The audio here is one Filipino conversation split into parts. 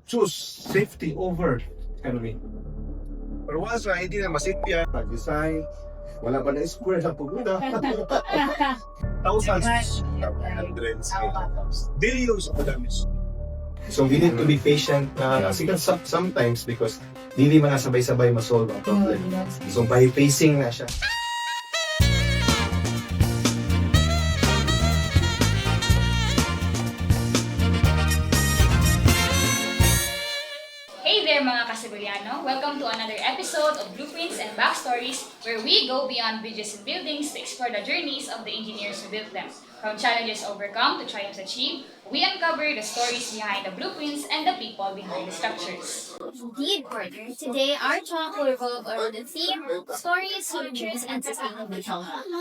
choose safety over economy. Pero once na hindi na masipya, design, wala ba na square sa pagmuda? Thousands, hundreds, billions of dollars. So we need to be patient sometimes because hindi man sabay-sabay ma-solve ang problem. So by facing na siya. Hey there mga Kasaguriano! Welcome to another episode of Blueprints and Backstories where we go beyond bridges and buildings to explore the journeys of the engineers who built them. From challenges overcome to triumphs achieved, we uncover the stories behind the blueprints and the people behind the structures. Indeed, partner. Today, our talk will revolve around the theme, stories, structures, and sustainability.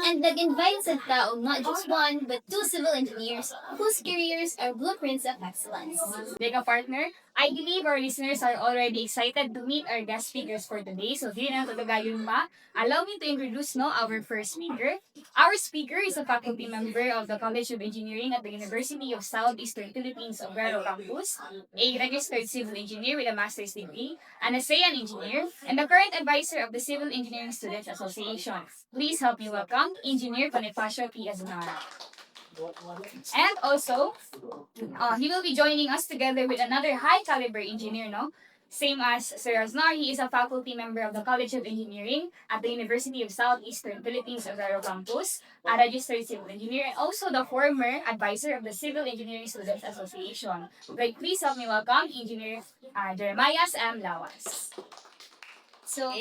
And nag-invite sa tao not just one, but two civil engineers whose careers are blueprints of excellence. Like a partner, I believe our listeners are already excited to meet our guest speakers for today. So, hindi na tutugayun ma. Allow me to introduce our first speaker. Our speaker is a faculty member of the College of Engineering at the University of Southeastern Philippines Obrero Campus, a registered civil engineer with a master's degree, an ASEAN engineer, and the current advisor of the Civil Engineering Students Association. Please help me welcome Engineer Bonifacio P. Azunara. And also, he will be joining us together with another high-caliber engineer, no? Same as Sir Aznar, he is a faculty member of the College of Engineering at the University of Southeastern Philippines Obrero Campus, a registered civil engineer, and also the former advisor of the Civil Engineering Students Association. Like, please help me welcome Engineer Jeremiah M. Lawas. So,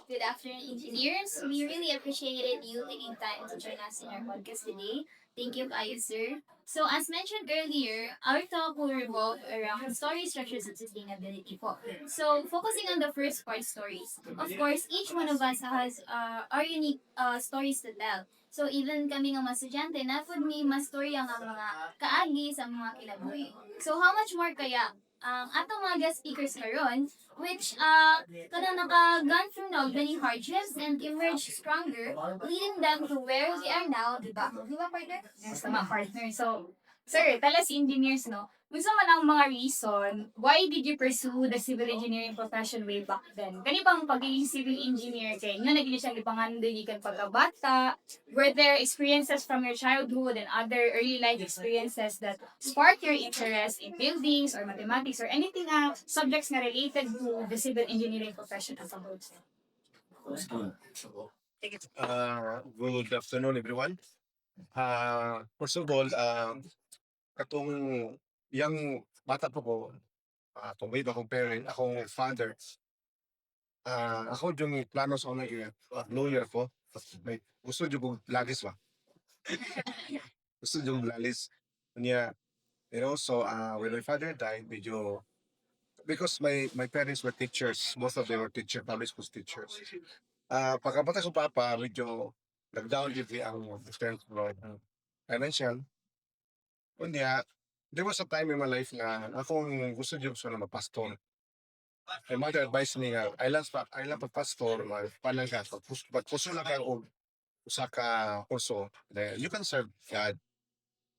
good afternoon, engineers. We really appreciated you taking time to join us in our podcast today. Thank you, kayo, sir. So, as mentioned earlier, our talk will revolve around story structures and sustainability po. So, focusing on the first part, stories. Of course, each one of us has our unique stories to tell. So, even kami nga mga estudyante, na food may mas story ang mga kaagi sa mga kinabuhi. So, how much more kaya atong mga guest speakers karon, which kana naka-gone through now many hardships and emerge stronger, leading them to where we are now, di ba? Di ba, partner? Yes, tama, partner. So, sir, tell us engineers, no? Gusto mo ng mga reason, why did you pursue the civil engineering profession way back then? Kani bang pagiging civil engineer kay nga naging siyang ipangandoy gikan pagkabata? Were there experiences from your childhood and other early life experiences that sparked your interest in buildings or mathematics or anything subjects nga related to the civil engineering profession as a whole? Good afternoon, everyone. First of all, katong yung bata po ko, kung may akong parent, akong father, ako yung plano sa unang lawyer ko. May gusto yung lagis ba? Gusto yung lalis. Niya, so when my father died, medyo, because my parents were teachers, most of them were public school teachers. Pagkabata ko papa, medyo nag-down yung ang terms of financial. Kunya, there was a time in my life na akong gusto yung na mapastor. My mother advised me nga, I lang pastor, palang ka, pagpuso lang ka o usa ka kurso, then you can serve God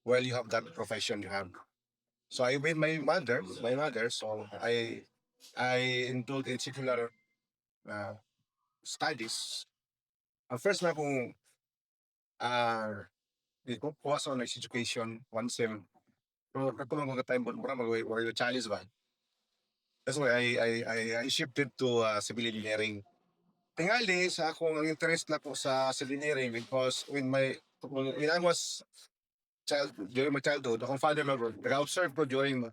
while you have that profession you have. So I with my mother, so I enrolled in secular studies. Ang first na akong di ko kuha sa education, 1/7. Pero katulong mga time mo mag challenge ba? That's why I shifted to civil engineering. Tingali sa akong ang interest na ko sa civil engineering because when I was during my childhood, akong father nag-observe ko during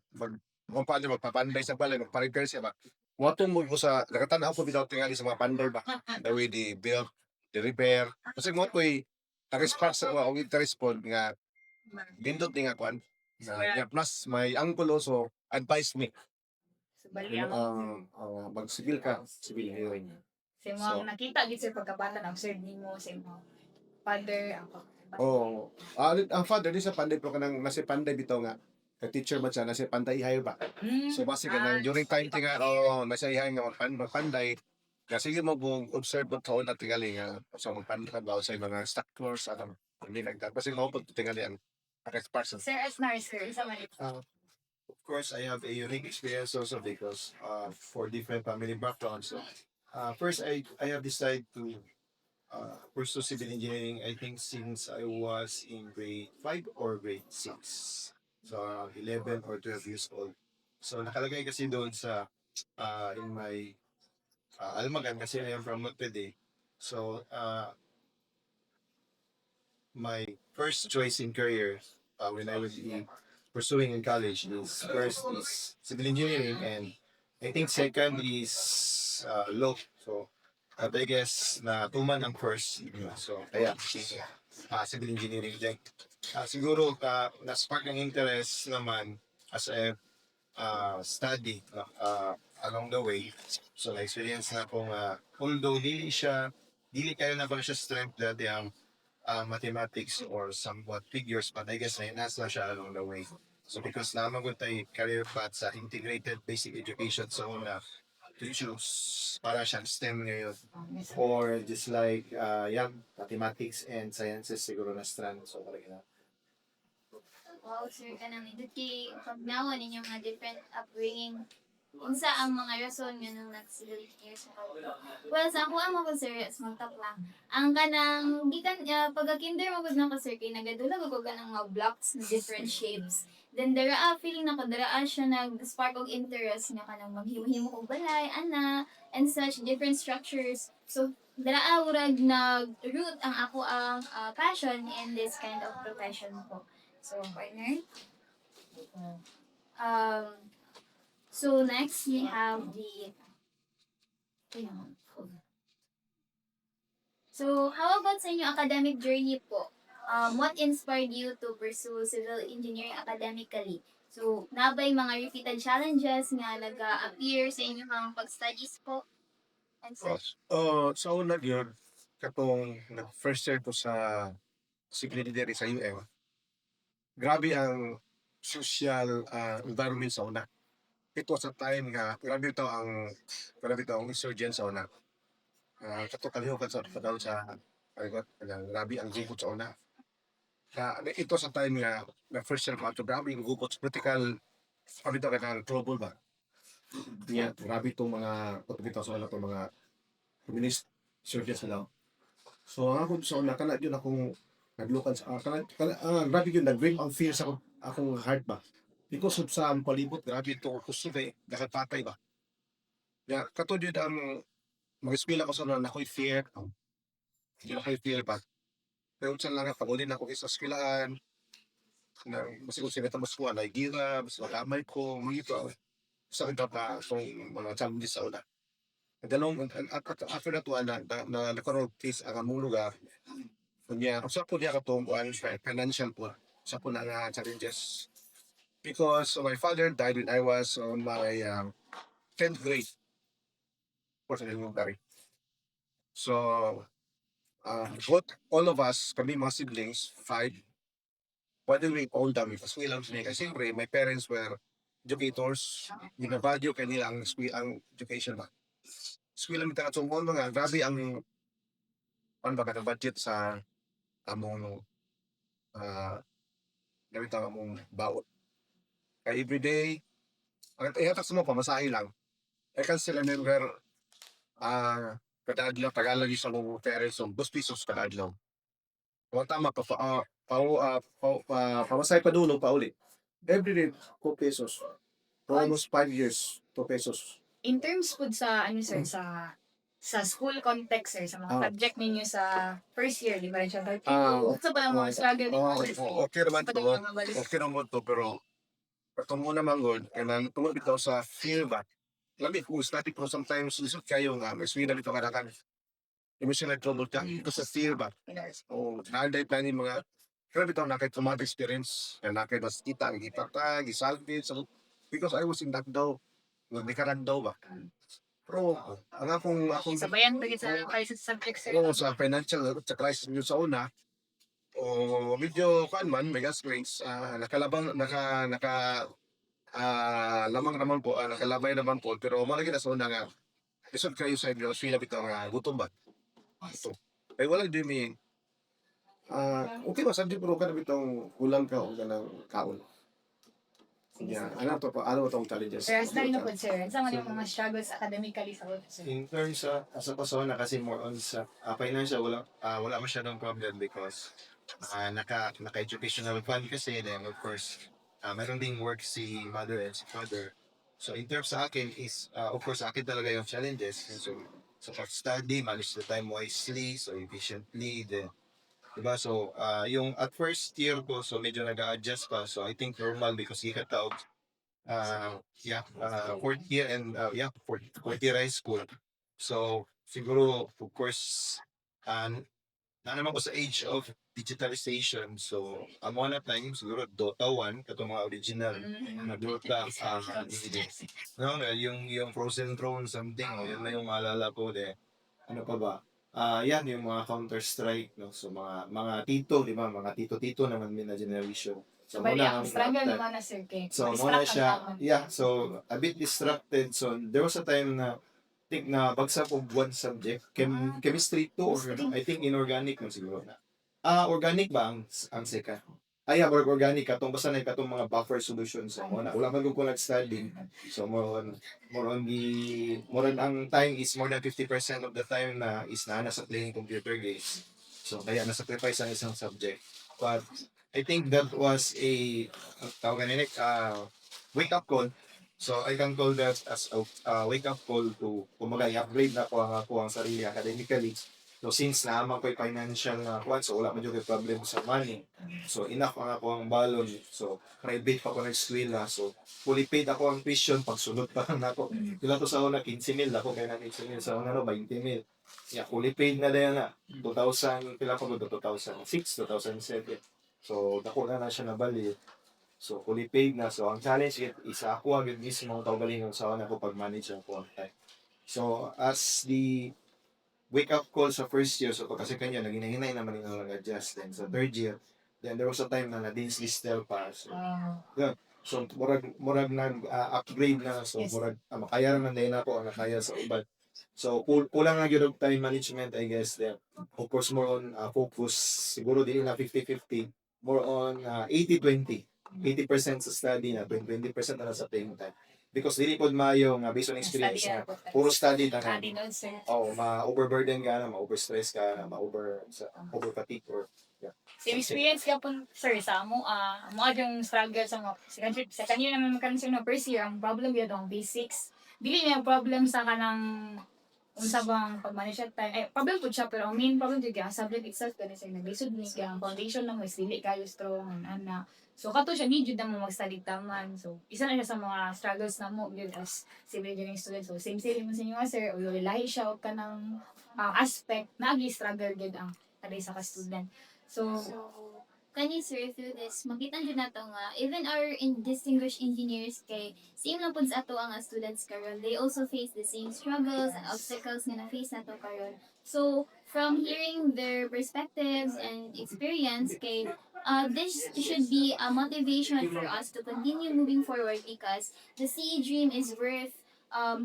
akong father magpapanday sa balay, magpa-repair siya ba. Wato mo ko sa, nakatanaw ko bitaw tingali sa mga panday ba. The way they build, they repair. Kasi mo ko'y nag-spark sa interest po nga bindot ni nga kwan. Plus, my uncle also advised me So, bali ang mag-civil engineering. sa mga nakita gid sa pagkabata na observe nimo sa imong father ang Ang father di sa panday pero kanang nasi panday bitaw nga ka teacher man siya nasi panday hire ba. So basi kanang during time tinga nasa ihay nga magpanday kasi mo kung observe mo taon at tingali nga sa magpanday ba sa mga structures at hindi like that. Kasi mo pag tingali ang experts. Sir Asnar, sir, isa man ito. of course, I have a unique experience also because for different family backgrounds. So, first, I have decided to pursue civil engineering. I think since I was in grade 5 or grade 6, so 11 or 12 years old. So nakalagay kasi doon sa in my almagan kasi I am from Montevideo. So my first choice in career when I was pursuing in college is first is civil engineering, and I think second is law. So I guess na tuman ang first. So kaya civil engineering din. Siguro na-spark ng interest naman as a study along the way. So na-experience na akong although dili kayo na ba siya strength dati ang mathematics or somewhat figures, but I guess nasa siya along the way. So because naman ko tayo career path sa integrated basic education, so una to choose para siyang STEM ngayon or just like mathematics and sciences siguro na strand, so talaga na. Wow, sir, kanang nindot kay pagnawa ninyo mga different upbringing. Unsa ang mga rason nga nung nag-civil engineer sa kanila? Well, sa ako ang mga sir, small talk lang. Ang kanang, gikan, pagka-kinder mo na ko sir, kay nagadulag ako kanang mga blocks na different shapes. Then, feeling na ko, siya nag-spark of interest na kanang maghimo-himo kong balay, ana, and such, different structures. So, urag nag-root ang ako ang passion in this kind of profession ko. So, partner. Um, so next we have the. So, how about sa inyo academic journey po? What inspired you to pursue civil engineering academically? So, nabay mga repeated challenges nga nag-appear sa inyong pag-studies po? And such. Sa una yun, katong first year ko sa civil engineering sa UM, grabe ang social environment sa una. Ito sa time nga grabe ito ang insurgent sa una. Kato kalihukan sa padaw sa grabe ang gugod sa una. Ito sa time nga na first year ko ato, grabe ang gugod sa political, grabe ito ka trouble ba? Grabe itong mga pagkita sa una itong mga communist insurgents na daw. So ang ako sa una, kana yun akong naglukan sa grabe yun, nag-bring ang fear sa akong heart ba. Because of sa palibot, grabe ito gusto kay nakapatay ba. Kato yun ang mag-eskwela ko sa una, nako'y fear. Hindi nako'y fear ba. Pero saan lang pag-unin ako sa eskwelahan, na mas kung sila mas ko, anay gira, mas makamay ko, mga ito. Sa akin pa mga challenges sa una. After that one, nakaroon case ang among lugar, kunya, sa po niya katong financial po, sa po na challenges. Because my father died when I was on my 10th grade for sa elementary. So, all of us, kami mga siblings, 5, whether we own them, because we lang sila. Kasi siyempre, my parents were educators, ginavalue kanila ang education ba. Eskwela mi taga tungkol mga grabe ang budget sa among gamit ang among baon. Kaya everyday, ang ihatak sa mga pamasahe lang. I can still remember kada adlaw Tagalog sa mga parents of 2 pesos kada adlaw. Kung tama pamasahe pa dulo pa uli. Everyday 2 pesos. For almost 5 years, 2 pesos. In terms po sa, ano sir, sa school context sir, sa mga subject ninyo sa first year, di ba rin siya? Ito ba ang mga struggle ninyo? Okay naman to. Okay naman to, pero katong muna manggod, kailangan tungod bitaw sa fear ba? Labi, kung static po sometimes, lisod kayo nga, may swina dito kanakan. Emotional trouble ka, ito sa fear ba? O, naanday pa ni mga, pero bitaw na kay traumatic experience, na kay mas kita, gipata, gisalvage, because I was in that daw, nagdikaran daw ba? Pero, ang akong Sabayan ba sa crisis subject sir? sa financial sa crisis nyo sa una, o medyo kuan man, may gas rates, lamang naman po, nakalabay naman po, pero malagi na sa una nga, isod kayo sa inyo, sila bitaw nga, gutom ba? Ito. Kaya wala din may, okay ba, sabi pero ka na bitong kulang ka o ka ng kaon. Yeah, ano tong challenges? Pero sa na po, sir, sa mga mga struggles academically sa work, sir. In terms sa as a persona kasi more on sa financial wala masyadong problem because naka-educational fund kasi then of course meron ding work si mother and si father. So in terms sa akin is of course sa akin talaga yung challenges. So sa pag-study, manage the time wisely, so efficiently, then diba? So, yung at first year ko, so medyo nag-a-adjust pa. So, I think normal because ikataog fourth year and fourth year high school. So siguro of course na naman ko sa age of digitalization. So amo na time siguro Dota 1 katong mga original na Dota no yung Frozen Throne something yun na yung maalala ko de ano pa ba yan yung mga Counter Strike no so mga tito di ba mga tito naman min na generation. So, So, bali, muna ang ang struggle time. naman na, sir, kay So, distract muna ang siya, tao. so, a bit distracted. So, there was a time na, think na bagsak og one subject, chemistry 2 or I think inorganic mo siguro na. Organic ba ang second? Organic katong basta na katong mga buffer solutions. So, wala man ko nag-study. So, more on ang time is more than 50% of the time na is na sa playing computer games. So, kaya na-sacrifice ang isang subject. But, I think that was a tawag nila wake up call. So I can call that as a wake up call to kumbaga i-upgrade na ko ang sarili academically. So since naman ko financial na kuwan, so wala man yung problem sa money. So enough ang ako ang balon. So private pa ko nag-eskwela. So fully paid ako ang tuition. Pagsunod pa lang ako. Kila to sa una 15,000 ako kaya na 15,000 sa una no 20,000. Yeah, fully paid na din na 2000 pila ko 2006, 2007. So dako na siya nabali. So fully paid na. So ang challenge is ako ang mismo tawagalingon sa ako pag-manage ang kuwan time. So as the wake up call sa first year, so kasi kanya naginahinay naman yung nag-adjust. Then sa third year, then there was a time na na-dean's list pa. So, yun. So murag nag-upgrade na. So Yes. murag makaya naman din ako ang nakaya sa uban. So kulang na gyud og time management I guess then. Of course more on focus siguro dili na 50-50, more on 80-20. 80% sa study na 20% na lang sa playing time. Because dili pod maayo nga based on experience Study na na po. puro study na Study notes, sir. ma-overburden ka na, ma-overstress ka na, over-fatigue or Same experience ka po, sir, sa amo, mo yung struggle sa mga, sa kanina naman kanina na first year, ang problem yun, ang basics. Dili niya yung problem sa kanang, unsa bang pag-manage at time. Problem po siya, pero ang main problem yun, ang subject itself, kasi sa nag-lisod ni ang foundation lang, mas dili kayo strong, ana. So, kato siya, need yun na mo mag-study taman. So, isa na siya sa mga struggles na mo, yun, as civil engineering student. So, same mo sa inyo, sir, o yung lahi siya, o ka ng aspect, na struggle yun ang taday sa ka-student. So, Kani sir, through this, makita nyo na to nga, even our distinguished engineers kay same lang po sa ato ang students karon, they also face the same struggles and obstacles nga na-face nato karon. So, from hearing their perspectives and experience kay this should be a motivation for us to continue moving forward because the CE dream is worth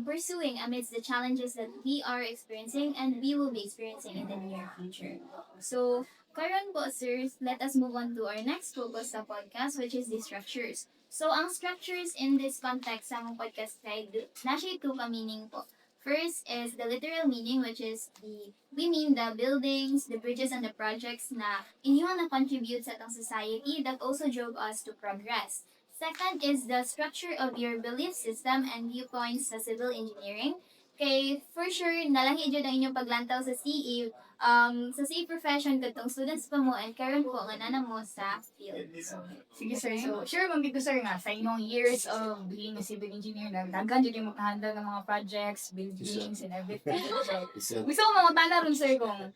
pursuing amidst the challenges that we are experiencing and we will be experiencing in the near future. So, karon po, sirs, let us move on to our next focus sa podcast, which is the structures. So, ang structures in this context sa among podcast kay nasa two ka meaning po. First is the literal meaning, which is we mean the buildings, the bridges, and the projects na inyo na contribute sa atong society that also drove us to progress. Second is the structure of your belief system and viewpoints sa civil engineering. Kay for sure, nalahi dyan ang inyong paglantaw sa CE, sa CE profession katong students pa mo and karon po nga nana mo sa field. sige, sir. So, sure, dito, sir, nga, sa inyong years of being a civil engineer, nagdagan dyan yung mag-handle ng mga projects, buildings, and everything. So, gusto ko mga tana rin, sir, kung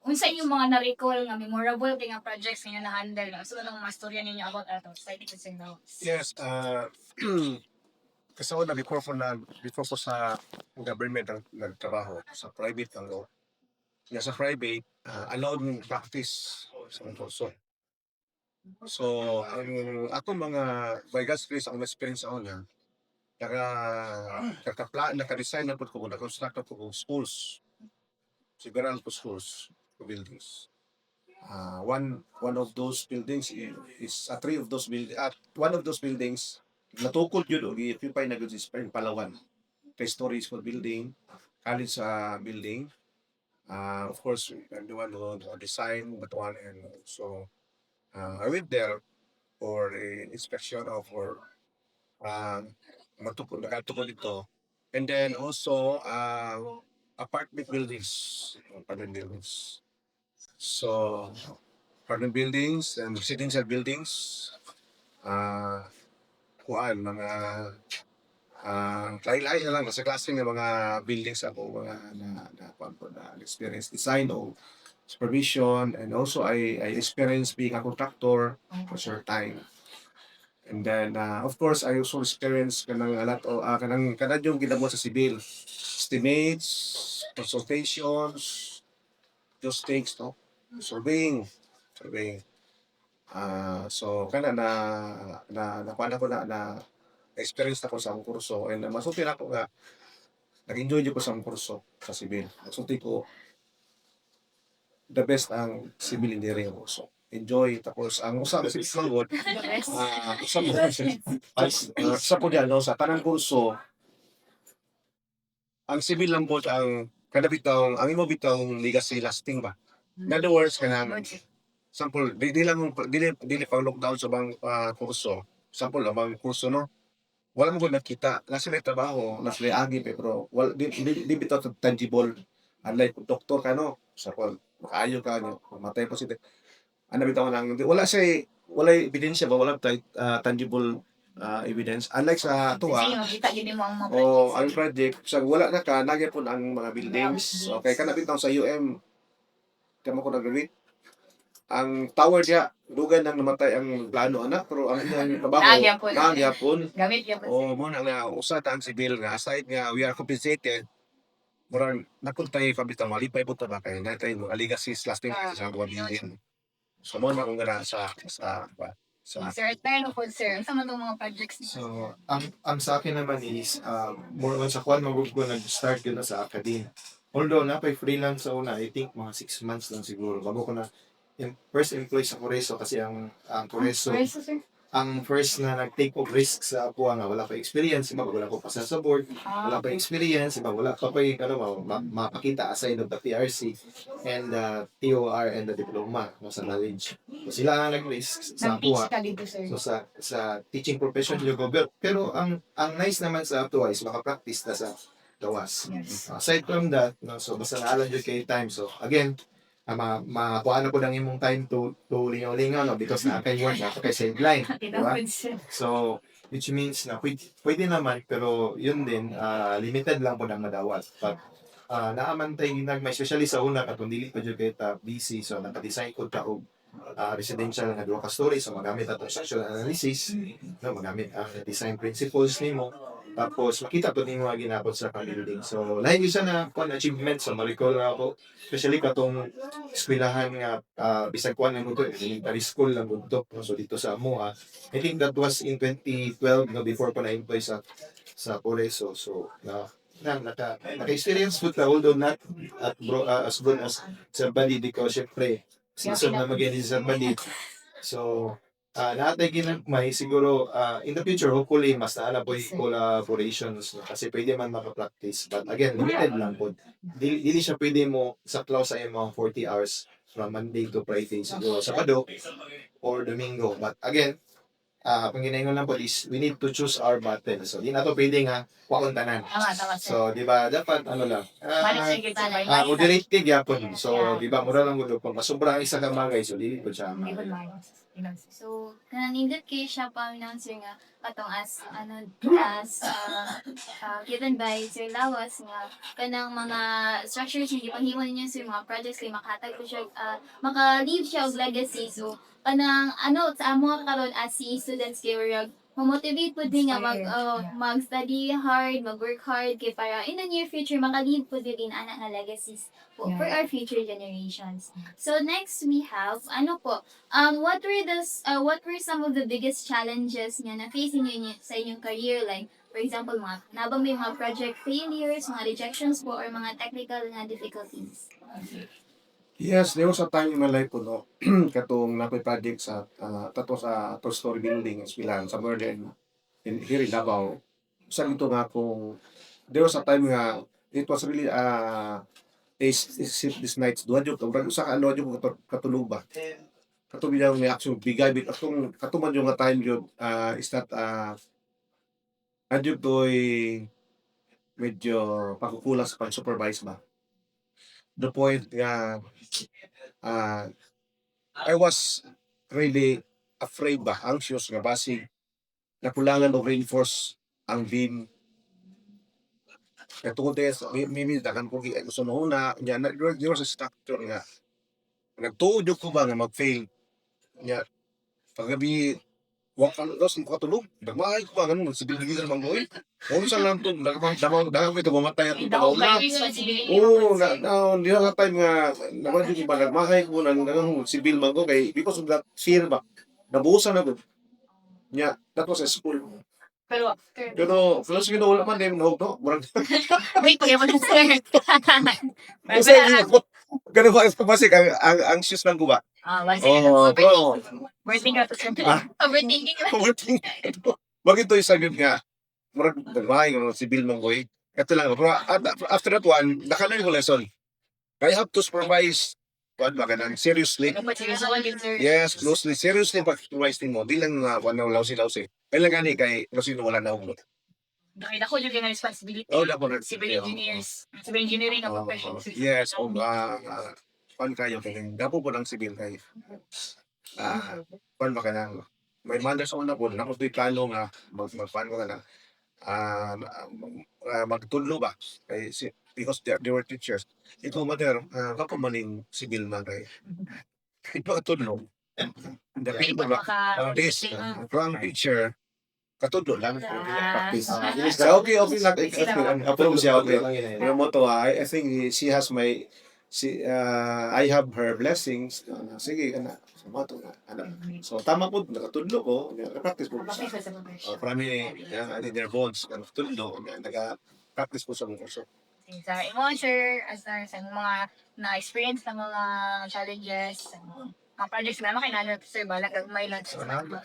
unsa inyong mga na-recall nga memorable kay nga projects ninyo na-handle. So, anong mga storya ninyo about ato? Excited ko sir now. Yes, kasi ako before ko sa government nagtrabaho, sa private lang. Sa private, allowed mong practice sa kurso. So, ang atong mga by God's grace, ang experience ako na naka-design na po ko, naka-construct na po ko schools. Several po schools, buildings. One of those buildings is three of those buildings. One of those buildings natukod yun o i-occupy na gud sa Palawan. 3 story school building, college building. Of course, I'm the one who design that one, and so I went there for a inspection of for nakatukod ito. And then also apartment buildings. So apartment buildings and residential buildings, ah mga lain-lain na lang sa klase ng mga buildings ako mga kuwan ko na experience design o supervision, and also I experienced being a contractor for a short time. And then of course I also experienced kanang a lot o kanang yung ginabuhat sa civil estimates, consultations, those things, no? Surveying. So kana nakuha ko na experience ako sa akong kurso, and masulti na ako nga nag-enjoy jud ko sa akong kurso sa civil. Masulti ko the best ang civil engineering kurso. Enjoy, tapos ang usa sa civil The best. usa po diyan, no, sa tanang kurso ang civil lang po ang kada bitaw ang imo bitaw legacy lasting ba. In other words, kanang sample di lang dili pang lockdown sa bang kurso. Sample ang kurso, no, wala mo gud nakita nasa may trabaho nasa may agi pero wala di bitaw tangible, unlike kung doktor ka, no, sa kwan makaayo ka no mamatay po si ano bitaw nang wala ebidensya ba, wala tangible evidence, unlike sa Sige, tuwa makita yun mo ang mga o ang project sa wala na ka nagyapon ang mga buildings. Okay, kana bitaw sa kamo ko nag-graduate ang tower diya dugan nang namatay ang plano anak, pero ang iyang trabaho Nagyapon. nagyapon. Gamit yan po. O mo na usa ta ang civil nga aside nga we are compensated, murag nakuntay pabitaw malipay po ta ba kay natay mga legacies lasting sa buwan din. So mo na kung gana sa Sir, turn po, sir. Sama itong mga projects niyo. So, ang sa akin naman is, more on sa kwan, magug ko nag-start ko na sa academe. Although, napay freelance sa una, I think mga 6 months lang siguro. Bago ko na, first employee sa Coreso kasi ang Coreso, Where's the sir? ang first na nag-take of risk sa ako nga wala pa experience, iba wala ko pasa sa board, wala pa experience, iba wala pa mapakita aside of the PRC and the TOR and the diploma no, sa knowledge. So sila ang nag-risk sa ako. Nag-teach ka dito, sir. So sa teaching profession yung pero ang nice naman sa ato is maka-practice na sa gawas. Yes. Aside from that, no, so basta naalam jud kay time. So again, makuha na po ng imong time to lingaw-lingaw no because na kay work na kay sideline, di Kita ba? po, sir. So which means na pwede naman pero yun din limited lang po nang madawat. But naaman tay ginagmay especially sa una katong dili pa jud kay ta busy so naka-design ko ta og residential nga duha ka story so magamit atong structural analysis no magamit ang design principles nimo tapos makita po nimo nga ginapod sa building so lain gyud siya na kung achievement so ma-recall na ako especially katong eskwelahan nga bisag kuan lang to elementary school lang to no? So dito sa Amoa I think that was in 2012 no before pa na-employ sa Coreso so naka-experience po ta although not as good as sa body because syempre season na mag-edit sa body. So, naatay ginagmay, siguro, in the future, hopefully, mas naala po yung collaborations, no? Kasi pwede man maka-practice. But again, limited lang po. Dili siya pwede mo saklaw sa mga 40 hours from Monday to Friday, siguro Sabado or Domingo. But again, kung ginaingon lang po is, we need to choose our battle. So, di na to pwede nga, wakon tanan. Tama, sir. So, di ba, dapat, ano lang, Manage yung kita. moderate kig yapon. So, di ba, mura lang gulo. Kung masubra ang isa ka bagay, so, dili po siya. Hindi ko manage. So, kanang nindot kay siya pa announcer nga katong as given by Sir Lawas nga kanang mga structures nga gipahimo ninyo sa mga projects kay makahatag ko siya maka-leave siya og legacy. So, kanang sa amo karon as si students kay motivate po din nga mag-study hard, mag-work hard kay para in the near future maka-leave po din ana nga legacies po for our future generations. So next we have what were some of the biggest challenges nga na facing niyo sa inyong career, like for example nabang may mga project failures, mga rejections po or mga technical nga difficulties? Yes, there was a time in my life po, no, katong nakoy project sa tato sa two-story building eskwelahan somewhere there here in Davao. Sa ito nga kung there was a time nga it was really this nights duha jud kung sa ano jud katulog ba. Katulog yung reaction bigay bit atong katuman yung nga time jud is that adyo to'y medyo pagkukulang sa pag-supervise ba. The point nga uh, I was really afraid ba, anxious nga basig nakulangan og reinforce ang beam. Kaya tungkol tayo, maybe dagan ko gusto na una, nya na there was a structure nga nagtuod yung ko ba nga mag-fail. Nya paggabi wa ka dos ko katulog, nagmahay ko ba ganun sa bilbigan man goy. Kung sa lang to, dagang ito mamatay at Daw na. kayo responsibility. Oo, di na time nga naman yung iba nagmahay ko nang sibil man ko kay because of that fear ba. Nabuhusan na ko. Nya, that was a school. Pero after. Pero sige na wala man din nahog no. Murag Wait, pag mo na sir. kasi ganun ba sa basic ang anxious lang ko ba. Basta Pero Overthinking ka to sir. Overthinking na. bakit to isagid nga murag nagmahay ng sibil man ko. Ito lang pero after that one nakalain ko lesson. I have to supervise what ba ganun seriously. Dapat seryoso ka din sir. Yes, closely. Seriously pag-supervise mo. Di lang wala lausi-lausi. Kaya lang gani kay sino wala na hulot. Dahil ako yung mga responsibility. Oh, dapat Civil engineers. Civil engineering ang profession. Yes, pan kayo kay dapo po ng civil kay. Pan ba kanang may manda sa una po nako tuy plano nga magpan ko na magtudlo ba kay because they were teachers. Ito mater kako maning civil man kay. Ito katudlo. The people ba this wrong teacher katudlo lang practice. So okay lang approve siya okay. Yung motto I think she has my I have her blessings. Sige kana sa motto na so tama po nakatudlo ko practice po siya. Marami I think their bonds kan tudlo nag-practice po sa mga kurso. Sa imo sir, as sa mga na-experience na mga challenges, mga projects na makinala sir, balak may lunch. So, namin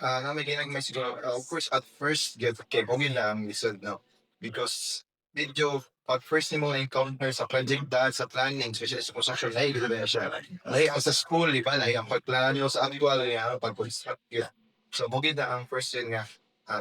ginag may siguro, of course, at first, get kay Bogin lang lisod, no? Because, medyo, pag first ni mo encounter sa project dahil sa planning, especially sa construction, lahi gito na siya. Lahi ang sa school, di ba? Lahi ang pagplano sa actual, pag-construct yun. So, Bogin na ang first yun nga,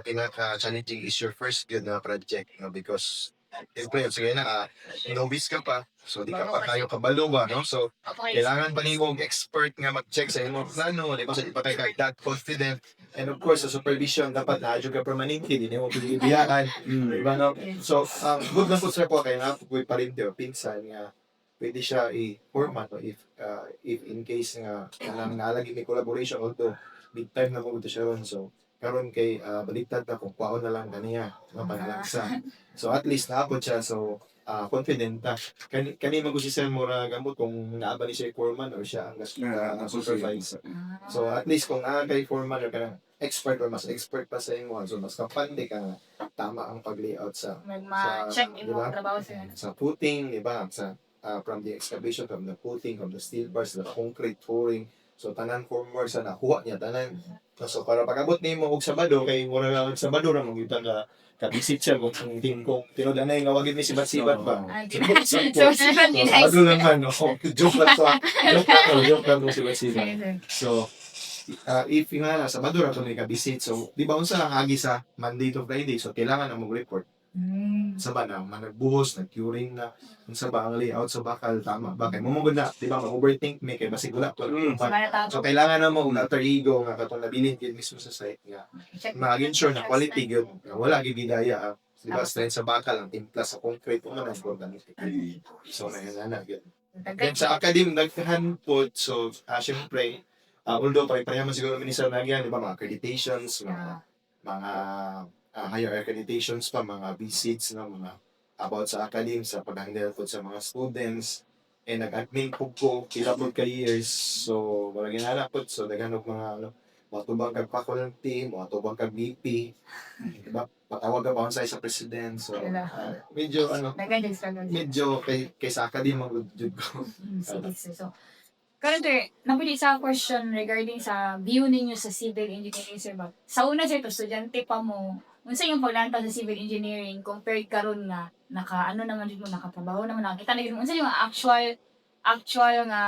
pinaka-challenging is your first good na project, no? Because, siyempre, sige na, novice ka pa, so di ka pa kayo kabalo ba, no? So, kailangan pa nimo expert nga mag-check sa imong plano, di ba? So, di pa kayo that confident. And of course, sa supervision, dapat na-adyo ka permanente, di mo pilibiyakan, di ba, no? So, good lang po sir po, kaya nga, po pa rin diyo, pinsan nga, pwede siya i-format, no? If in case nga, nalagi may collaboration, although, big time na po ito siya ron, so, karon kay baliktad na kung kwaon na lang kaniya nga panalangsa. So at least naabot siya so confident ta. Kani mag-usisel mo ra gamot kung naaba ni siya foreman or siya ang supervisor. So at least kung naa kay foreman or kanang expert or mas expert pa sa imo so mas kapande ka nga tama ang pag-layout sa Mag-check imo diba? trabaho sir. Sa footing, di ba? Sa from the excavation, from the footing, from the steel bars, the concrete pouring. So tanan formwork sa nakuha niya tanan. So para pag-abot nimo og Sabado kay mura lang Sabado ra mangyutan ka visit siya kung tinudan na nga wagid ni sibat-sibat ba. So, Sabado lang ano. Joke lang to. Joke lang to sibat-sibat. So if nga na Sabado ra to ni ka visit so di ba unsa lang agi sa Monday to Friday so kailangan na mag-report. Sa ba na managbuhos, nag-curing na unsa ba ang layout sa bakal tama ba kay mamugod na di ba ma-overthink me kay basig wala to. So kailangan na mo alter ego nga katong nabilin gid mismo sa site nga mag-ensure na quality gyud nga wala gid bidaya di ba strength sa bakal ang timpla sa concrete mo na important. So na gyud. Then sa academy nagkahan po so syempre although pareha man siguro minister na yan di ba mga accreditations mga higher accreditations pa, mga visits na mga about sa academe, sa pag-handle po sa mga students. And nag-admin po pila po ka years. So, wala ginala po. So, naghanap mga tubang kag faculty, mga tubang kag VP. Diba? Patawag ka pa sa president. So, medyo medyo kay sa academe mag-jud ko. So, currently, napili sa question regarding sa view ninyo sa civil engineering sir ba? Sa una sir, to estudyante pa mo, unsa yung paglantaw sa civil engineering compared karon nga naka ano naman jud mo nakatrabaho naman nakita na gyud mo unsa yung actual nga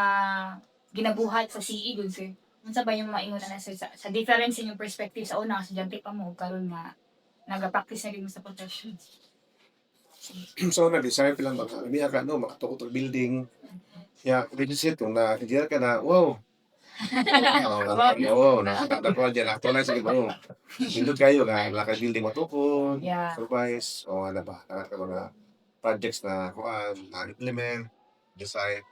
ginabuhat sa CE gud sir. Unsa ba yung maingon na sir sa difference in yung perspective sa una sa estudyante pa mo karon nga nagapractice na gyud mo sa profession. So na-design pa lang niya ka no makatukod og building. Ya, register kung na engineer ka na, wow. Oo, nakakanta ko dyan. Actual na sige mo. Hindot kayo nga, lakad building matukod, Yeah. supervise, o ano ba, nakaka mga projects na kuan, na-implement, design.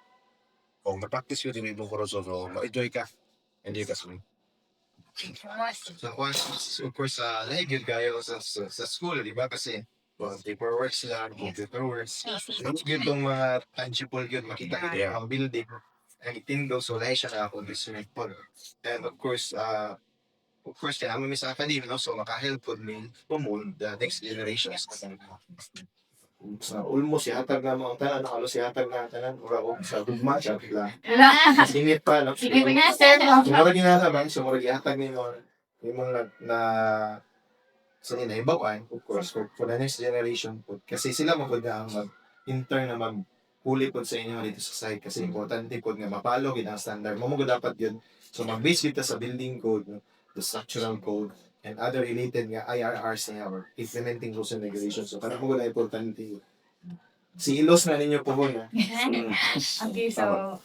Kung na-practice yun, yung ibang kurso, so ma-enjoy ka. Enjoy ka sa So, once, of course, like yun kayo sa school, di ba? Kasi, paperwork sila, computer works. Yung itong mga tangible yun, makita ko Yeah. ang building. Ang itindaw, so lahat siya na ako swimming pool. And of course, kaya kami sa academy, no? So, makahelp po me promote the next generations. Sa almost yatag na mga tanan, halos yatag na tanan, ura ko sa gugma, siya bigla. Singit pa, no? Sige nga sir. Sumura ginagawa, sumura yatag ni mo, yung mga sa inaibawan, of course, for the next generation po. Kasi sila mo po na ang mag-intern na mag-huli po sa inyo dito sa site. Kasi importante po nga mapalo gid ang standard. Mo dapat yun. So mag-base kita sa building code, no? The structural code, and other related nga IRRs niya or implementing rules and regulations. So kana mo na importante yun. Si Ilos na ninyo po na. Okay, so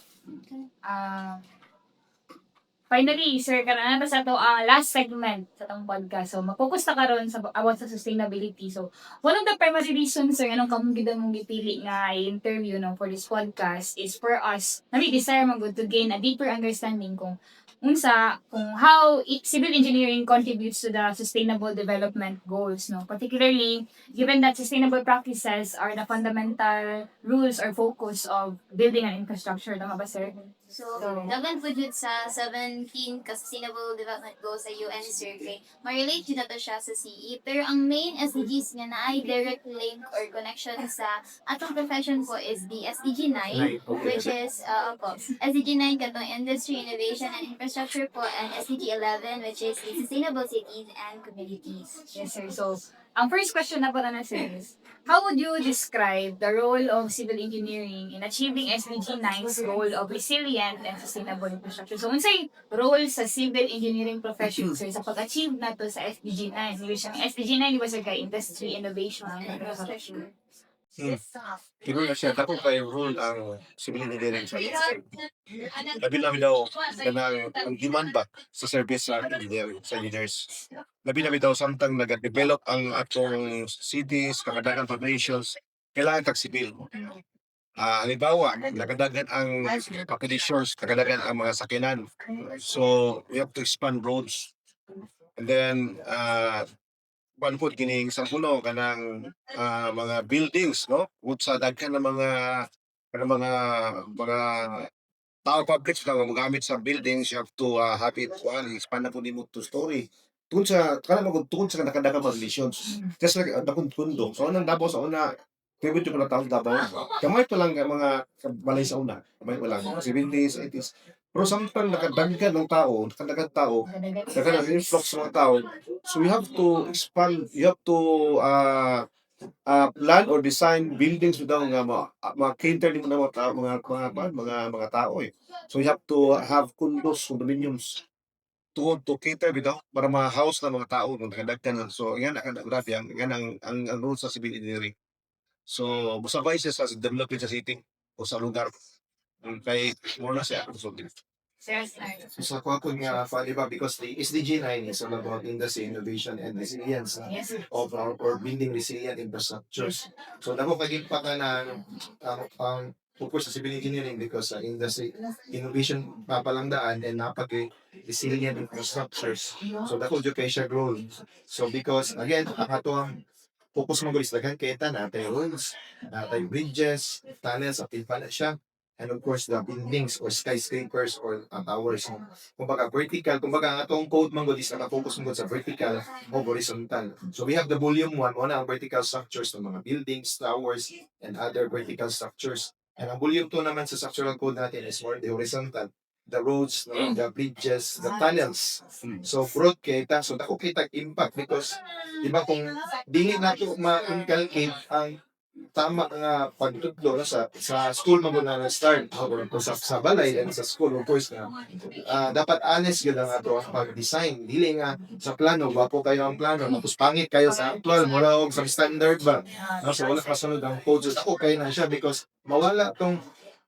finally, sir, karon na sa to ang last segment sa tong podcast. So, mag-focus ta karon sa about sa sustainability. So, one of the primary reasons, sir, anong kamong gid mong gipili nga interview no for this podcast is for us na we desire man good to gain a deeper understanding kung how civil engineering contributes to the sustainable development goals, no? Particularly, given that sustainable practices are the fundamental rules or focus of building an infrastructure. Tama ba, sir? So, dagan po dyan sa 17 ka Sustainable Development Goals sa UN survey. Ma-relate dyan na to siya sa CE. Pero ang main SDGs nga na ay direct link or connection sa atong profession po is the SDG 9, which is, SDG 9 katong Industry, Innovation, and Infrastructure po, and SDG 11, which is the Sustainable Cities and Communities. Yes, sir. So, ang first question na po na sir is, how would you describe the role of civil engineering in achieving SDG 9's goal of resilient and sustainable infrastructure? So, unsay role sa civil engineering profession, sir, sa pag-achieve na to sa SDG 9? Which ang SDG 9, di ba, sir, kay industry, innovation, and infrastructure? Siguro na siya, dako kayo rule ang civil engineering sa labi namin daw ang demand ba sa service sa engineers. Labi namin daw samtang nag-develop ang atong cities, kakadagan populations, kailangan kag civil. Halimbawa, nakadagan ang populations, kakadagan ang mga sakinan. So, we have to expand roads. And then, one food kining sa puno kanang mga buildings no ug sa daghan ng mga tao public na magamit sa buildings you have to have it expand na po nimo to story tungod sa kana tungod sa nakadagang conditions just like dakong kundo so anong Davao sa una favorite yung mga tao sa Davao kamay pa lang mga balay sa una kamay pa lang 70s 80s pero samtang nakadaghan ng tao nakadagang tao nakadagang influx ng mga tao. So you have to expand, you have to plan or design buildings daw nga ma-cater din mo na mga tao eh. So you have to have condos, condominiums to cater bitaw para ma-house na mga tao ng kadaghan. So yan ang grabe ang rules sa civil engineering. So musabay siya sa development sa city o sa lugar. Kay mo na siya so Sir, sir. So sa ko nga di ba because the SDG 9 is all about industry, innovation, and resilience Yes, sir. of our or building resilient infrastructures. So dako kaging pa ka na ang focus sa civil engineering because sa industry innovation papalandaan and napag resilient infrastructures. So dako jud kay siya role. So because again ang atong focus mo guys daghan kay ta natay roads, natay bridges, tunnels, apil pa na siya. And of course, the buildings or skyscrapers or towers. Kumbaga, vertical. Kumbaga, ang atong code man is naka-focus mo sa vertical o horizontal. So, we have the volume 1, una ang vertical structures ng mga buildings, towers, and other vertical structures. And ang volume 2 naman sa structural code natin is more the horizontal. the roads, no, the bridges, the tunnels. So broad kita, so dako kita impact because di ba kung dili nato ma-inculcate ang tama nga pagtudlo no, sa school mo na start or sa balay and sa school of course na dapat honest gyud ang ato ang pag-design dili nga sa plano wapo kayo ang plano tapos pangit kayo sa actual mura og sa standard ba no, so wala kasunod ang code so ako kayo na siya because mawala tong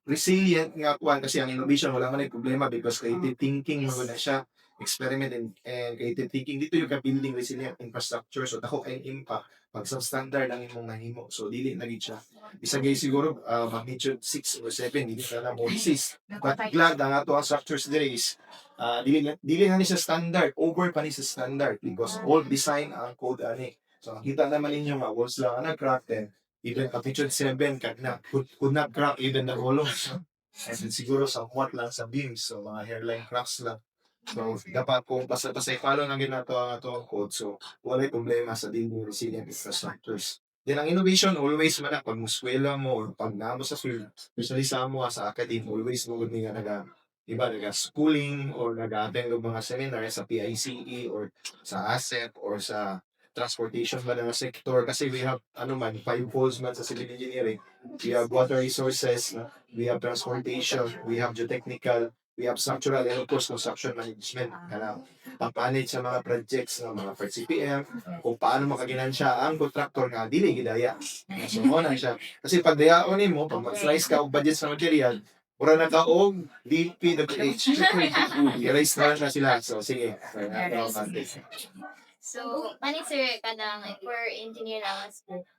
resilient nga kuan kasi ang innovation wala man ay problema because creative thinking mo na siya experiment and creative thinking dito yung ka-building resilient infrastructure so dako kay impact pag substandard ang imong nahimo so dili na gid siya isa gay siguro magnitude 6 or 7 dili ka na mo 6 but glad ang ato ang structures diri is dili na ni sa standard over pa ni sa standard because all design ang code ani so kita naman ninyo nga walls lang ang nag-crack then even magnitude 7 could not crack even the columns and siguro somewhat lang sa beams so mga hairline cracks lang. So, dapat kung basta i-follow lang ginato ang atong code, so wala problema sa building resilient infrastructures. Then, ang innovation, always man na, pag muskwela mo, or pag naamo sa field, especially sa mo, sa academe, always mo gud nga schooling, or nag-attend ng mga seminar sa PICE, or sa asset, or sa transportation ba na sector, kasi we have, 5 poles man sa civil engineering. We have water resources, we have transportation, we have geotechnical, we have structural and of course construction management pag-manage sa mga projects ng mga CPM kung paano makaginansya ang contractor nga dili gidaya so mo na siya kasi pag dayaon nimo pag mag-slice ka og budget sa material ura na ka og DPWH i-raise na sila so sige So, manit sir kanang for engineer lang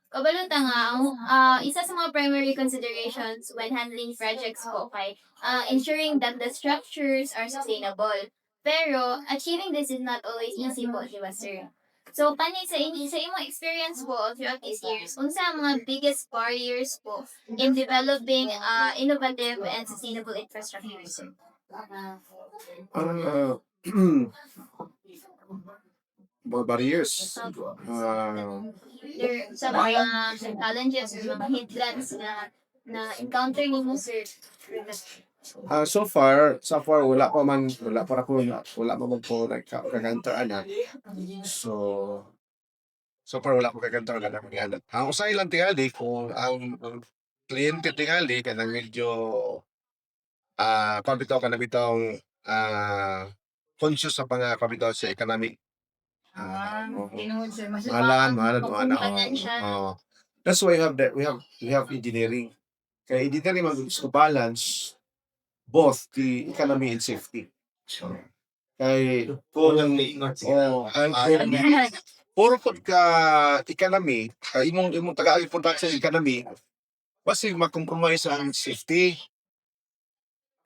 kabalota nga ang isa sa mga primary considerations when handling projects po kay ensuring that the structures are sustainable. Pero achieving this is not always easy po, di ba sir? So, panay sa imong experience po throughout these years, unsa ang mga biggest barriers po in developing innovative and sustainable infrastructure, sir? Mga barriers. Sa mga challenges or mga hindrance na encounter ni mo, sir? So far wala pa ako kakantar ana. So far wala ko kakantar ana mga ang usay lang tingali kung ang kliyente tingali kanang medyo pabitaw ka na bitawng conscious sa mga pabitaw sa economic Tinuod sir. Mas mahalan Financial. that's why we have engineering kaya engineering man gusto balance both the economy and safety kay kung ingot puro pod ka economy imong taga-agi pod sa economy basi mag-compromise ang safety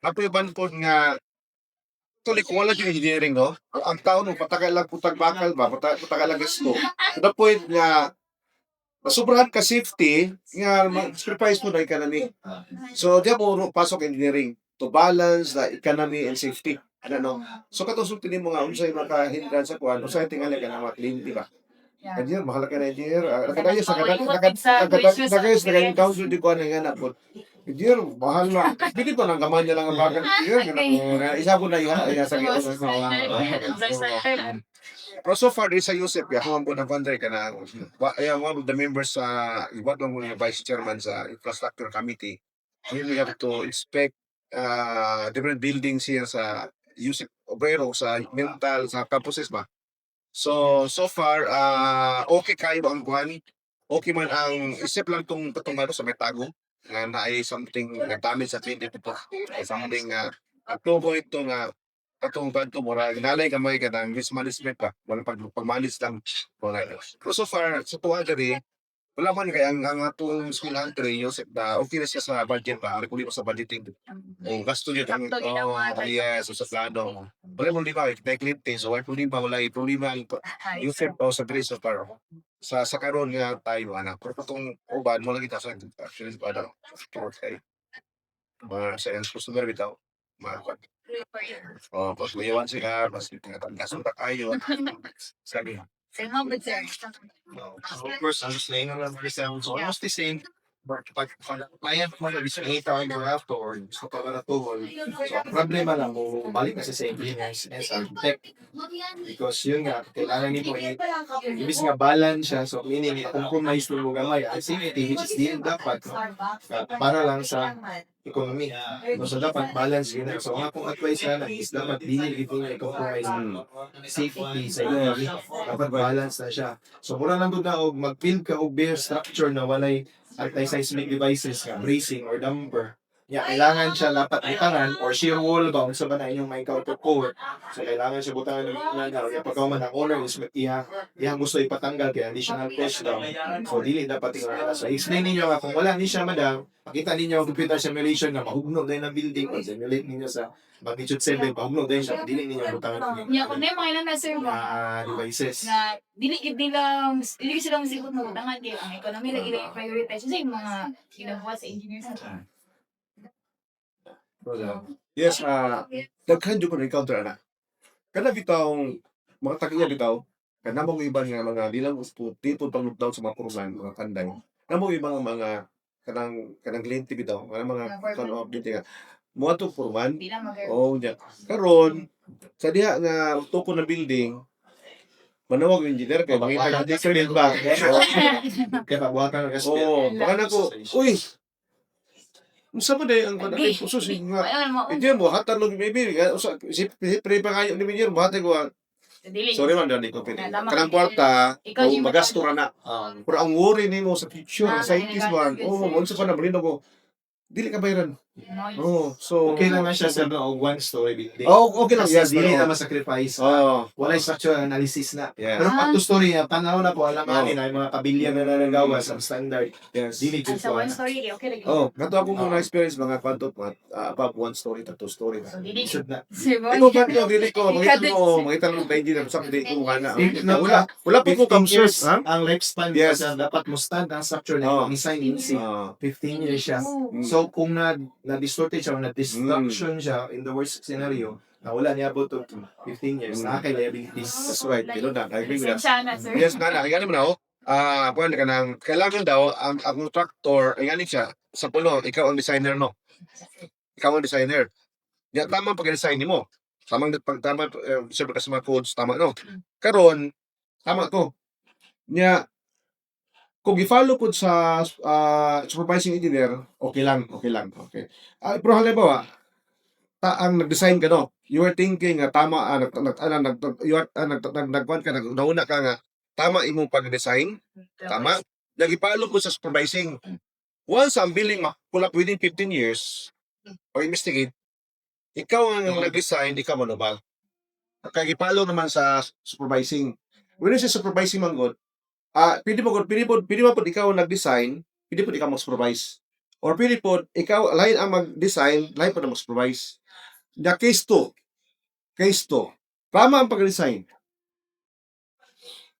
napuyaban pod nga tuloy kung wala yung engineering no ang tao no patagal lang putag bakal ba patagal lang gusto to the point nga sobrahan ka safety nga sacrifice mo na economy so diya mo pasok engineering to balance the economy and safety no so katong sultin mo nga unsay makahindran sa kuan unsay tingali ka na maklin di ba engineer mahal ka na engineer nakadayo sa council di kuan nga na po engineer mahal na dili pa nang gamay lang ang bakal engineer isa ko na yun sa pero so far sa Yusef ako ang bunang founder ka na one of the members sa iba't mga vice chairman sa infrastructure committee we have to inspect different buildings here sa Yusef Obrero sa mental sa campuses ba so far okay kayo ang kuhan okay man ang isip lang tong patungalo sa metago nga naay something na damage sa 20 something at no point to nga atong banto mo nalay kamay ka ng risk management pa wala pagmalis lang pero so far sa tuwa diri wala man kaya ang atong school hunter Joseph na okay na siya sa budget pa kung sa budgeting o gasto yun ang yes sa plano wala mo lima kita kliyente so wala problema Joseph o sa diri so far sa karon nga tayo anak pero itong uban mo lang kita sa actually para okay sa customer bitaw pag mayawan sila, mas tinatanggasan pa kayo. Sabi. Sir, how about sir? of course, ang slang ng number 7 is almost the same. Mayan mo na bisa kita ang after gusto pa na tuhol. So ang problema lang mo balik kasi sa engineers and sa architect because yun nga kailangan nito ibig nga balance siya so meaning compromise mo gamay ang safety which is din dapat no? Para lang sa economy. So dapat balance yun. So ang akong advice sana is dapat dili ito nga i-compromise safety sa economy. Dapat balance na siya. So mura lang na og mag-build ka og bare structure na walay anti-seismic devices nga bracing or damper. Kailangan siya dapat butangan or shear wall ba unsa ba na inyong may counter core. So kailangan siya butangan ng mga kaya pagka man ang owner is iya gusto ipatanggal kaya additional cost daw. So dili dapat tingnan. So explain ninyo nga kung wala ni siya madam, pakita ninyo ang computer simulation na mahugno din ang building o simulate ninyo sa magnitude 7 mahugno din siya dili ninyo butangan Nya kun may mga ilan na sir ba devices. na dili silang sikot mo tangan kay ang economy lagi lang prioritize sa mga ginagawa sa engineers natin. Yes, daghan jud ko na-encounter ana. Kana bitawng mga tagiya bitaw, kana mo iban nga mga dilang gusto tipo pang-lockdown sa mga program, mga kanday. Namo ibang mga kanang lente bitaw, kanang mga kan of lente nga. Mo ato forman. Di na mag Oh, nya. Karon sa diha nga tuko na building, manawag yung engineer kay mangita ka different ba. Kaya pabuhatan ng SP. Oh, baka na ko, uy. Unsa man day ang kanang puso nga. Hindi mo hatalog maybe si pre pa kayo ni Minier mo hatag ko. dili. Sorry man dali ko pili. Tama. Kanang kwarta, Ikaw yung magasto ra na. Pero ang worry nimo sa future, Ah, sa scientist man, unsa pa na balino ko. Dili ka bayaran. So Okay lang na siya sa no, one story building. okay lang Kasi yes, dili pero na ma-sacrifice. oh, Wala structural analysis na. yes. Pero pag to story, tanaw na po, alam Oh. natin ay mga kabilya na nalagawas ang standard. Yes. Dili Ay, jud sa ko. one story okay lagi. Oh, kato ako muna experience mga kwanto above one story to two story na. So dili. Should na. Sir Boy. Ikaw ba ito, dili ko, makita mo ba engineer, sa hindi ko na. Wala po ko 15 kamsers, years ha? ang lifespan Yes. kasi dapat mo stand ang structure Oh. na design in 15 years siya. Oh. So kung na-distorted siya o na-destruction siya in the worst scenario, na wala niya about to 15 years, nakakay liabilities. That's right, you know that. I agree with that. Lisensya na, sir. Yes, na, kaya mo na, puwan ka nang, kailangan daw, ang contractor, ay ganit siya, sa puno, ikaw ang designer, no? Ikaw ang designer. Di, tama ang pag-design mo. Tama, siyempre kasi mga codes, tama, no? Karon, tama ko. Nya, kung i-follow po sa supervising engineer, okay lang, okay. Pero halimbawa, ang nag-design ka, no? You are thinking nga tama, nagkuhan ka, nauna ka nga, tama imong pag-design, tama? Nag-follow po sa supervising. Once ang building pull up within 15 years, or investigate, ikaw ang nag-design, ikaw manubal. Kag-follow naman sa supervising. When you say supervising man god, pwede mo po ikaw ang nag-design, pwede po ikaw mag-supervise. Or pwede po, ikaw, lain ang mag-design, lain po na mag-supervise. The case 2, tama ang pag-design.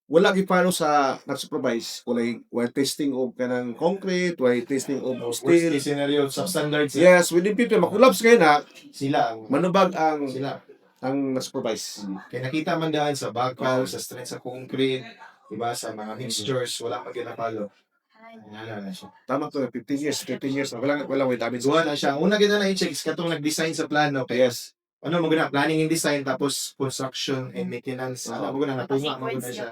Wala gipano sa nag-supervise, wala testing of kanang concrete, wala testing of Worst steel. case scenario, substandard Yes, within 15, makulabs kayo na, sila ang manubag ang nag-supervise. Kaya nakita man daan sa bakal, sa strength sa concrete, iba sa mga mixtures, wala pa ginapalo. Wala na siya. Tama to, 15 years, wala may damage. Duwa na siya. Una kita na-check, katong nag-design sa plano, kaya ano mo gina, planning and design, tapos construction and maintenance. Ano mo gina, natunga mo gina siya.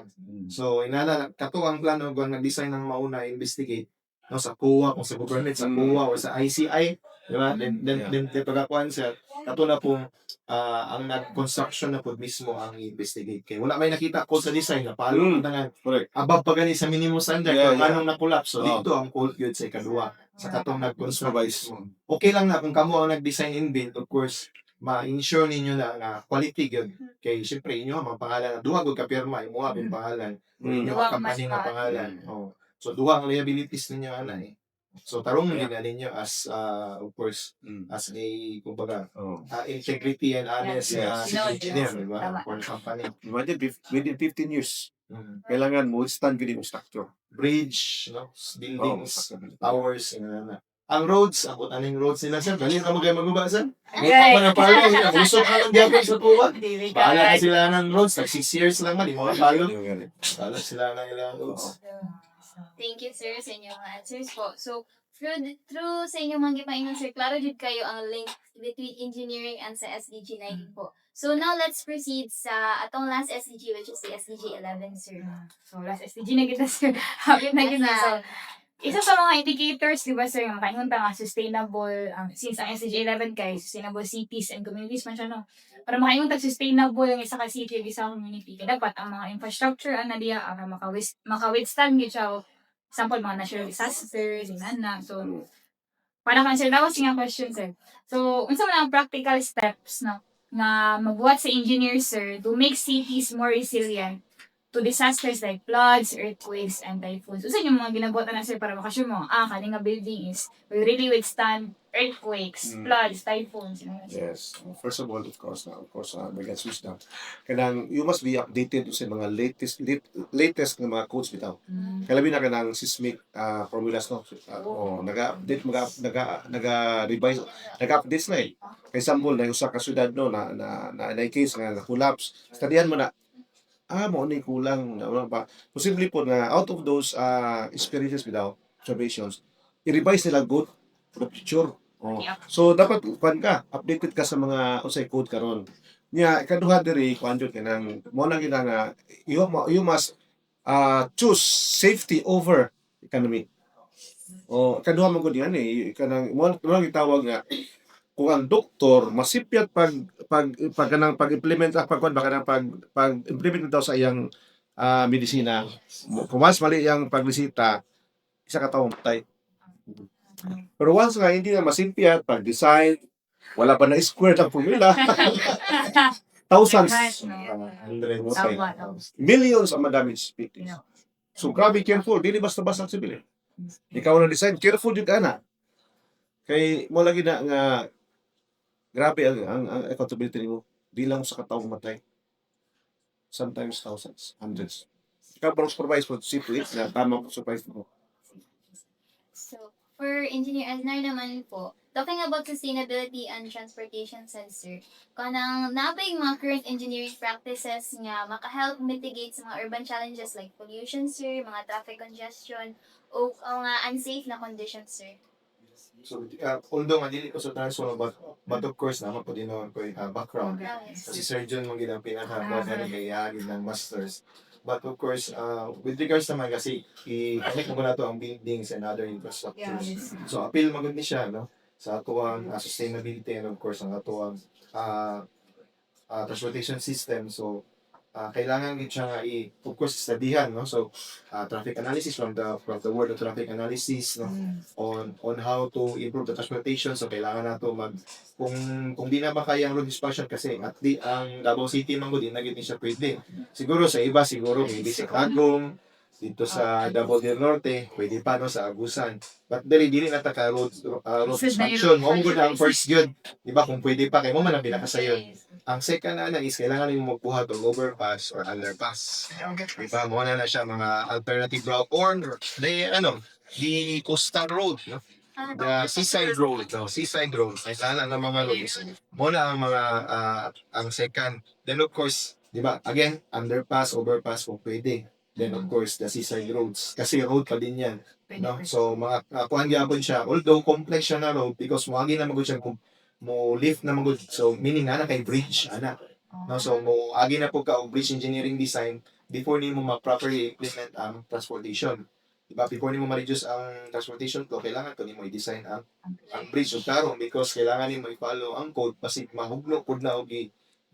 So, katong ang plano, kung nag-design ng mauna, investigate, no, sa COA, kung sa government, sa COA, o sa ICI, di ba? Then pagkakuan siya, kato na pong ang nag-construction na po mismo ang investigate. Kaya wala may nakita ko sa design na palo na Correct. above pa gani sa minimum standard Yeah, kung yeah. anong na-collapse. So, dito ang fault yun sa ikaduwa. Sa katong nag-construct. Okay lang na kung kamo ang nag-design and build, of course, ma-ensure ninyo na quality yun. Kaya syempre, inyo ang mga pangalan. Duha kung kapirma, imo ang pangalan. Inyo Duha ang ang company nga mascot. pangalan. Oh. So, duha ang liabilities ninyo, anay. So, tarong din na ninyo as, of course, as a, kumbaga, integrity and honest Yes. engineer, di ba? Tama. For the company. Imagine, within 15 years, kailangan mo stand within yung structure. Bridge, no? Buildings, towers, na. Ang roads, abot aning roads nila, sir. Dali na mo kayo maguba, sir. Ay. Mga palo, gusto ka lang diapos sa tuwa. Dili Bahala na ka. sila ng roads, tag 6 years lang man, di mo palo. Bahala sila ng ilang roads. Thank you, sir, sa inyong mga answers po. So, through sa inyong mga gipaingon, sir, klaro jud kayo ang link between engineering and sa SDG 19 po. So, now let's proceed sa atong last SDG, which is the SDG 11, sir. So, last SDG na kita, sir. Hapit na kita. So, isa sa mga indicators, di ba, sir, yung makaingon ta nga sustainable, since ang SDG 11 kay sustainable cities and communities man siya, no? Para makaingon ta sustainable yung isa ka city, yung isa ka community, kaya dapat ang mga infrastructure, ana diya, maka-withstand yun siya, example, mga natural disasters, inana. So, para kan sir, daw nga question, sir. So, unsa man ang practical steps, no, nga magbuhat sa engineers, sir, to make cities more resilient to disasters like floods, earthquakes, and typhoons. So, sa inyo mga ginabuhat na, sir, para makasure mo, kani nga building is will really withstand earthquakes, floods, typhoons. Yes. First of all, of course, may switch na. Kanang you must be updated sa mga latest na mga codes bitaw. Kalabi na kanang seismic formulas, no. Naga-update, naga-revise, naga-update na eh. For example, na usa ka syudad no na case nga collapse. Studihan mo na mo ni kulang na wala pa. Posible po na out of those experiences bitaw, observations, i-revise nila good for the future. So dapat kuan ka, updated ka sa mga usay code karon. Nya ikaduha diri kuan jud kanang mo na gina nga you must choose safety over economy. Ikaduha man gud yan kanang mo gitawag nga kung ang doktor masipyat pag-implement pagkuan baka nang pag-implement daw sa iyang medisina. Kung mas mali yang pagbisita, isa ka tawo matay. Pero once nga hindi na masimpiyat, pag-design, wala pa na square ang formula, thousands, Hundreds. millions ang madamage victims. So, grabe careful, dili basta-basta ang sibil. Ikaw na design, careful yung ana. Kay mo lagi na nga grabe ang accountability mo. Di lang sa katawang matay. Sometimes thousands, hundreds. Ikaw parang supervise mo, see to it na tamang supervise mo. So, for Engineer Aznar naman po, talking about sustainability and transportation sensor, kanang nabay mga current engineering practices nga maka-help mitigate sa mga urban challenges like pollution, sir, mga traffic congestion, o mga unsafe na conditions, sir. So, although nga dili ko sa transfer but of course naman po din naman ko background. Yes. Kasi surgeon mo ginang pinaka-modern ng masters. But of course, with regards naman kasi, i-connect mo na to ang buildings and other infrastructures. So, appeal magod ni siya, no? Sa atuang sustainability and of course, ang atuang transportation system. So, kailangan din siya nga of course, studyhan, no? So, traffic analysis from the world of traffic analysis, no? On how to improve the transportation. So, kailangan nato kung di na makaya ang road dispatcher kasi at ang Davao City man din na gid siya pwede. Siguro sa iba maybe sa Tagum, dito sa Davao del Norte, pwede pa no sa Agusan. But dili na ta ka road construction. Mo gud ang first good. Di ba kung pwede pa kay mo man ang pinakasayon. Ang second na is kailangan nimo magbuhat og overpass or underpass. Di ba mo na siya mga alternative route or the coastal road, no? The seaside road, no? Seaside road. Ay sana ng mga roads. Mo na ang mga ang second. Then of course, di ba? Again, underpass, overpass kung pwede. Then of course, the seaside roads. Kasi road pa din yan. No? So, mga kuhan gyapon siya. Although complex siya na road because moagi na magud siya mo lift na magud. So, meaning na kay bridge ana. No? So, mo agi na po ka og bridge engineering design before nimo ma-properly implement ang transportation. Diba? Before nimo ma-reduce ang transportation flow, kailangan ko nimo i-design ang bridge ug karon because kailangan nimo i-follow ang code pasig mahugno pud na og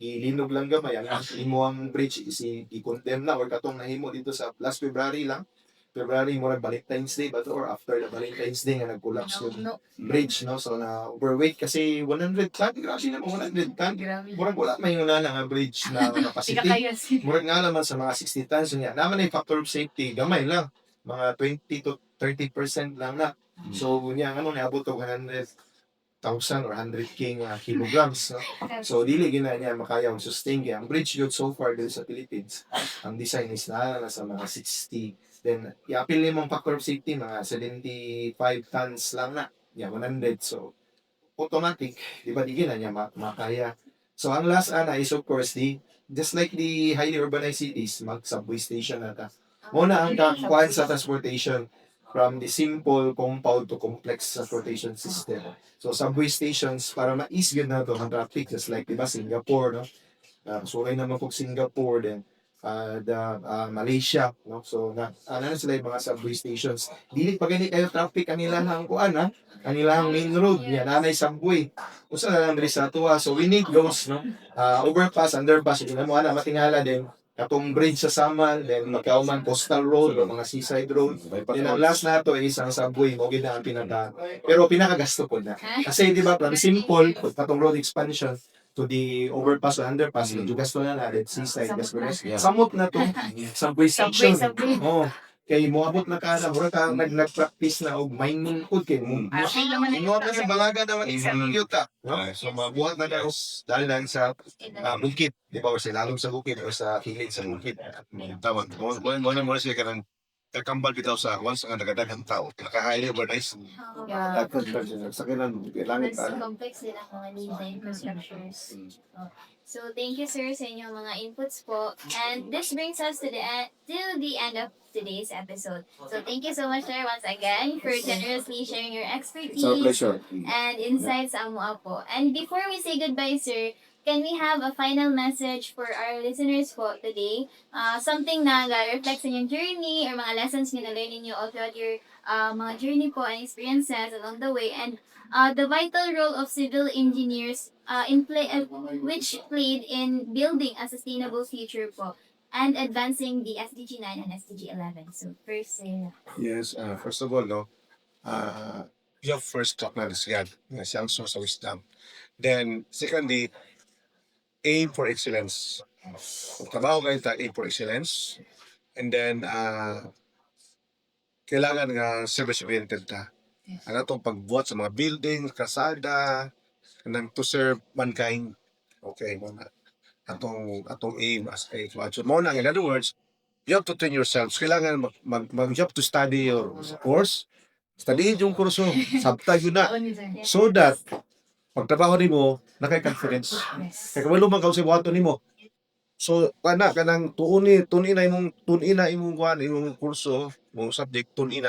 ilinog lang gamay ang imo ang bridge i-condemn na or katong nahimo dito sa last February lang. February mo Valentine's Day ba to or after the Valentine's Day nga nag-collapse yung bridge, no? So na overweight kasi 100 ton, grabe na 100 ton. Murag wala may nga nga bridge na capacity. Murag nga naman sa mga 60 tons niya. Naman ay factor of safety gamay lang. Mga 20 to 30% lang na. So niya niabot og 100,000 or 100k kilograms, no? So dili gina niya makaya ang sustain kaya ang bridge yun so far dito sa Philippines ang design is na sa mga 60. Then i-appeal nimong factor of safety mga 75 tons lang na 100. So automatic di ba di gina niya makaya. So ang last is of course just like the highly urbanized cities mag subway station na ta. Muna ang kakuan sa transportation from the simple compound to complex transportation system. So subway stations para ma-ease gyud na to ang traffic just like diba Singapore, no? Sulay naman po Singapore, then Malaysia, no? So na sila yung mga subway stations. Dili pa gani kayo traffic ang ilang kuan ha. Ang ilang main road, yan nanay subway. Usa na lang diri sa tuwa. So we need those, no? Overpass, underpass, yun mo ana matingala din. Katong bridge sa Samal, then magkauman coastal road o mga seaside road. Then ang last na to is ang subway mo gid ang pinaka. Pero pinakagasto po na. Kasi di ba, from simple katong road expansion to the overpass o underpass, medyo gasto na natin seaside gasto na. Samot na to subway station. Oh, kay moabot na ka na mura ka nag-practice na og mining food kay mo. Ingon na sa bangaga naman isang yuta. So mabuhat na daw dahil lang sa bukid, di ba, or sa lalong sa bukid or sa kilid sa bukid. Tama. Mo na siya kanang kakambal bitaw sa once nga nagadagang tao. Naka-highly urbanized. Yeah. Sa kinan langit Mas complex din ang mga needs na infrastructures. So, thank you, sir, sa inyong mga inputs po. And this brings us to the end of today's episode. So, thank you so much, sir, once again, for generously sharing your expertise and insights sa amuha po. And before we say goodbye, sir, can we have a final message for our listeners po today? Something na reflects on your journey or mga lessons na na-learn ninyo all throughout your mga journey po and experiences along the way, and the vital role of civil engineers which played in building a sustainable future po and advancing the SDG 9 and SDG 11. So first, Yes, first of all, no, you have first talk na si God, na siyang source of wisdom. Then, secondly, aim for excellence. Kung trabaho kayo ta, aim for excellence. And then, kailangan nga service-oriented ta. Ano itong pagbuhat sa mga building, kasada, nang to serve mankind. Okay, muna. Atong aim as a graduate. Muna, in other words, you have to train yourselves. Kailangan you have to study your course. Study yung kurso. Sabtag yun na. So that, pagtrabaho nimo nakay-confidence. Kaya kung lumang ka sa buhaton nimo. So, kanang tuni na imong kuan, imong kurso, imong subject, tuni.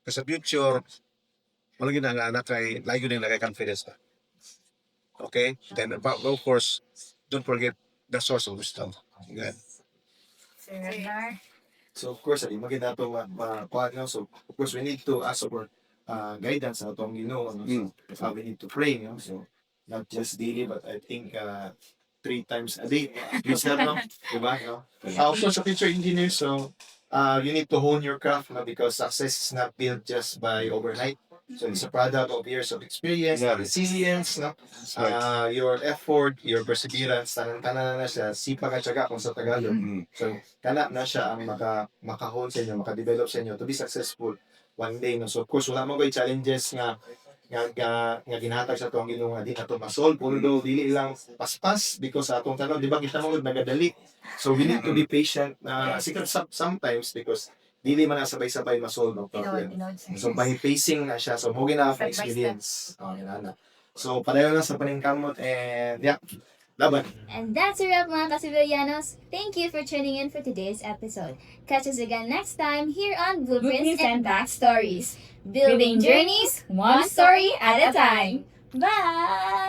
Kasi sa future, malagi na nga anak kay layo din nakay-confidence na. Okay? Then, of course, don't forget the source of wisdom. Good. Sir Ragnar. So of course, maganda to makuha no. So of course, we need to ask for guidance na itong how we need to pray, you know? So not just daily, but I think 3 times a day. Please help, no? Diba, no? Of course, sa future engineer, so you need to hone your craft, no? Because success is not built just by overnight. So it's a product of years of experience, resilience, no? Your effort, your perseverance, tanan na siya, sipag at syaga kung sa Tagalog. So, kana na siya ang makahon sa inyo, makadevelop sa inyo to be successful one day, no? So, of course, wala mo ko'y challenges nga ginhatag sa itong Ginoo nga di na ito masolve, although dili lang paspas because sa atong tanong, di ba kita mo nagadali. So, we need to be patient sometimes because dili man na sabay-sabay masolve ang problem. So, by facing na siya, so huwag na ang experience. So, pareho na sa paningkamot and yeah, laban. And that's a wrap, mga Kasibilyanos. Thank you for tuning in for today's episode. Catch us again next time here on Blueprints and Backstories. Building journeys, one story at a time. Bye!